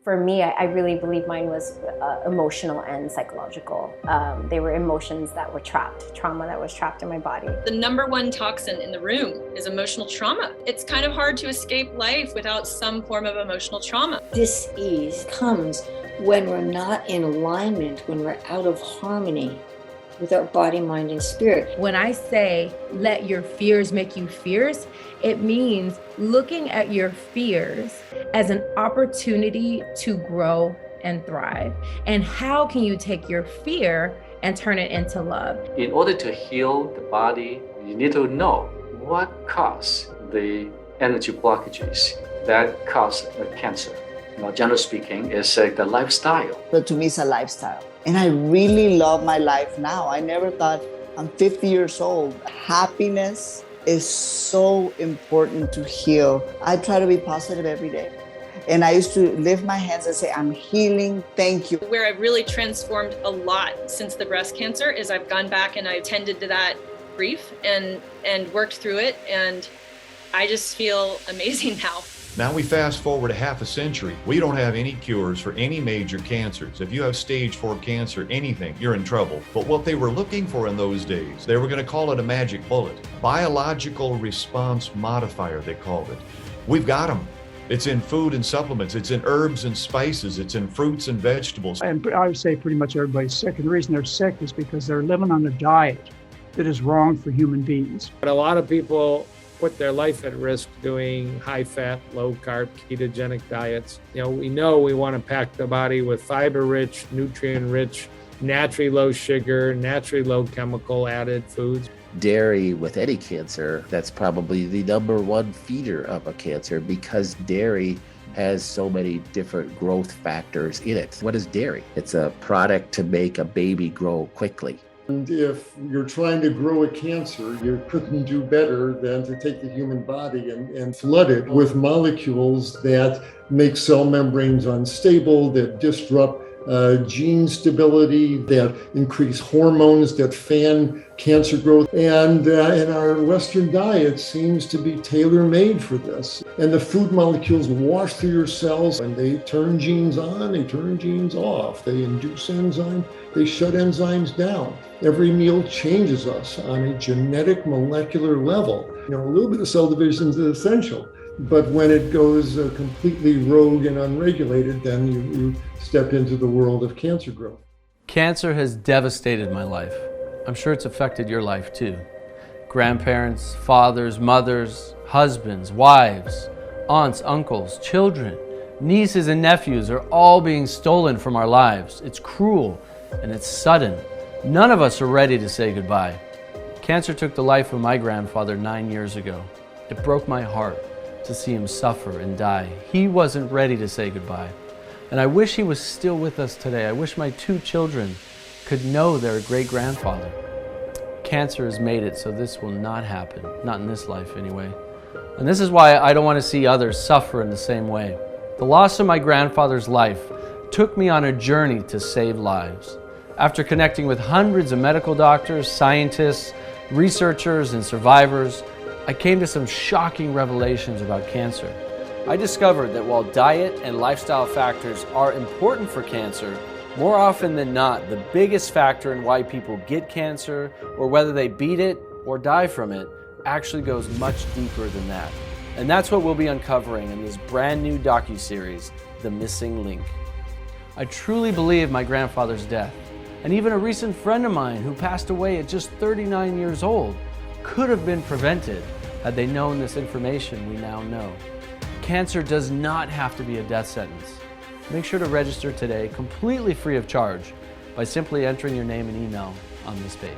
For me, I really believe mine was emotional and psychological. They were emotions that were trapped, trauma that was trapped in my body. The number one toxin in the room is emotional trauma. It's kind of hard to escape life without some form of emotional trauma. Dis-ease comes when we're not in alignment, when we're out of harmony with our body, mind, and spirit. When I say, let your fears make you fierce, it means looking at your fears as an opportunity to grow and thrive. And how can you take your fear and turn it into love? In order to heal the body, you need to know what causes the energy blockages that cause cancer. Generally speaking, it's the lifestyle. But to me, it's a lifestyle. And I really love my life now. I never thought I'm 50 years old. Happiness is so important to heal. I try to be positive every day. And I used to lift my hands and say, I'm healing, thank you. Where I've really transformed a lot since the breast cancer is I've gone back and I tended to that grief and worked through it. And I just feel amazing now. Now we fast forward a half a century. We don't have any cures for any major cancers. If you have stage 4 cancer, anything, you're in trouble. But what they were looking for in those days, they were going to call it a magic bullet. Biological response modifier, they called it. We've got them. It's in food and supplements. It's in herbs and spices. It's in fruits and vegetables. And I would say pretty much everybody's sick. And the reason they're sick is because they're living on a diet that is wrong for human beings. But a lot of people put their life at risk doing high-fat, low-carb, ketogenic diets. We know we want to pack the body with fiber-rich, nutrient-rich, naturally low sugar, naturally low chemical added foods. Dairy with any cancer, that's probably the number one feeder of a cancer because dairy has so many different growth factors in it. What is dairy? It's a product to make a baby grow quickly. And if you're trying to grow a cancer, you couldn't do better than to take the human body and flood it with molecules that make cell membranes unstable, that disrupt gene stability, that increase hormones that fan cancer growth. And our Western diet seems to be tailor-made for this. And the food molecules wash through your cells and they turn genes on, they turn genes off. They induce enzymes, they shut enzymes down. Every meal changes us on a genetic molecular level. A little bit of cell division is essential. But when it goes completely rogue and unregulated, then you step into the world of cancer growth. Cancer has devastated my life. I'm sure it's affected your life too. Grandparents, fathers, mothers, husbands, wives, aunts, uncles, children, nieces and nephews are all being stolen from our lives. It's cruel and it's sudden. None of us are ready to say goodbye. Cancer took the life of my grandfather 9 years ago. It broke my heart to see him suffer and die. He wasn't ready to say goodbye. And I wish he was still with us today. I wish my 2 children could know their great-grandfather. Cancer has made it so this will not happen, not in this life anyway. And this is why I don't want to see others suffer in the same way. The loss of my grandfather's life took me on a journey to save lives. After connecting with hundreds of medical doctors, scientists, researchers, and survivors, I came to some shocking revelations about cancer. I discovered that while diet and lifestyle factors are important for cancer, more often than not, the biggest factor in why people get cancer or whether they beat it or die from it actually goes much deeper than that. And that's what we'll be uncovering in this brand new docuseries, The Missing Link. I truly believe my grandfather's death, and even a recent friend of mine who passed away at just 39 years old, could have been prevented had they known this information we now know. Cancer does not have to be a death sentence. Make sure to register today completely free of charge by simply entering your name and email on this page.